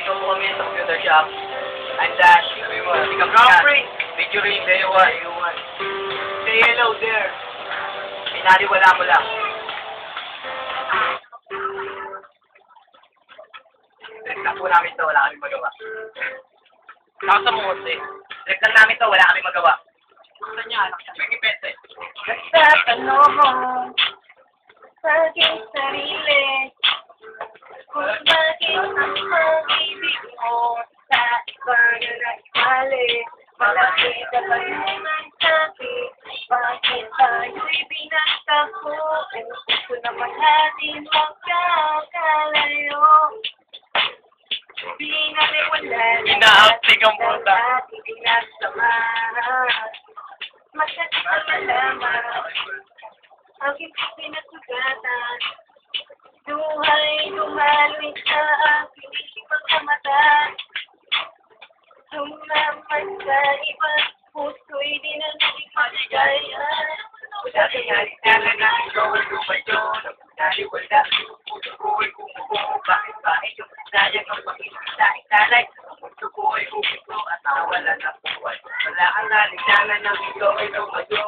Dito po kami sa computer shop. I'm Dash. Become Cat. Featuring Day1. Say hello there. Pinaliwala mo lang. Rekta po namin to, wala kaming magawa. Saka sa Monte. Rekta namin to, wala kaming magawa. Gusto niya, anak siya. May kipete. Nagtatanong mo sa aking sarili kung bakit ang pag-ibig mo sa iba na nagbali. Malaki na ba yung nagsabi? Bakit tayo'y binagtako? Gusto naman natin magkakalayo. Pinaliwala na Ina-acting ang puta. ating pinagsamahan. Masakit na malaman aking pinasugatan. Duhay lumaloy sa aking isipang kamatan. Sumaman sa iba, puso'y di na nagpagayan. Wala kang nalitalan na ikaw ay lumayo. Naliwala, puso ko ay kumuho. Bakit ba iyong sayang ang pag-italay? Ang puso ko ay huminto at nawala na buhay. Wala kang nalitalan na ikaw ay lumayo.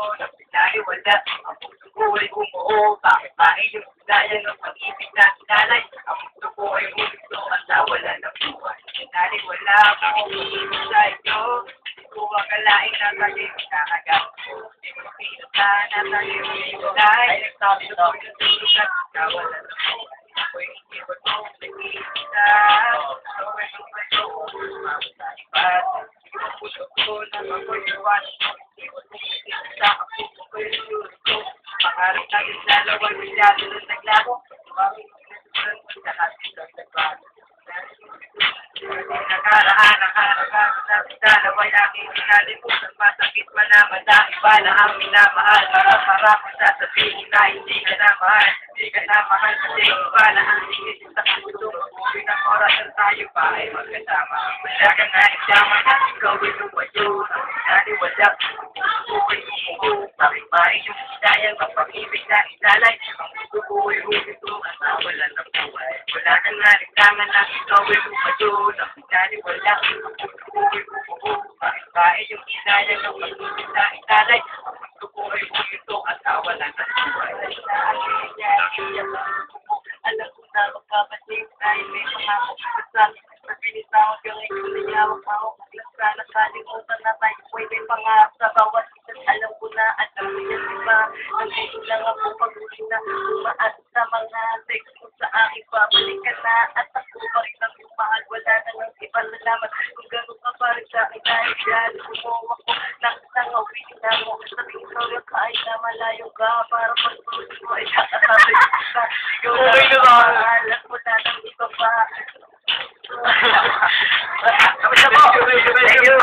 Naliwala, ang puso ko ay kumuho. Bakit ba iyong sayang ang pag-ibig na italay? Ang puso ko ay huminto at nawala na buhay. Naliwala ako sa iyo. Hindi ko akalain na tayo'y makakagat. Hindi mo pinunta na tayo'y hiwalay. Ay nagsabi ko yung tulugan, nawala na po. Ako'y hindi ko ito nag-iisa. Ako'y lumayo, sumama sa iba. Ang puso ko na ako'y iwan. Hindi ko ito nag-iisa. Ang puso ko'y luto. Pangarap natin dalawa, masyado na naglago. Mawawin ko na sulan mo sa ating nagbago. Nakaraan ang harapan natin dalawa'y aking pinalimutan. Masakit man naman na iba na ang minamahal. Para kung sasabihin na hindi ka na mahal. Hindi ka na mahal kasi iba na ang sinisip sa puso. Mabuhay ng oras at tayo pa ay magkasama. Wala kang naisama na ikaw ay lumayo. Naliwala, ang puso ko ay umuho. Bakit ba iyong sayang ang pag-ibig na italay? Ang puso ko ay huminto at nawala ng buhay. Wala kang naisama na ikaw ay lumayo. Naliwala, ang puso ko ay umuho. Bakit ba iyong sayang ang pag-ibig na italay? Ang puso ko ay huminto at nawala ng buhay. Alam ko na magkapatid dahil may pangako sa pagpilit na ako yung ikunayawag ako. Sana kalimutan na tayo pwede pangarap sa bawat isa. Alam ko na at ang siya diba nandito lang ako pag-uli na tumaas sa mga text ko sa aking babalik ka na at ako pa rin ang mahal. Wala na ng iba salamat kung gano'n ka pa rin sa akin dahil dyan gumawa ko ng isang awin na mo. Sabihin ko yung kahit na malayo ka para pag-tuloy mo ay kakasabi ka. Ikaw na alam mo na ng iba pa. Thank you.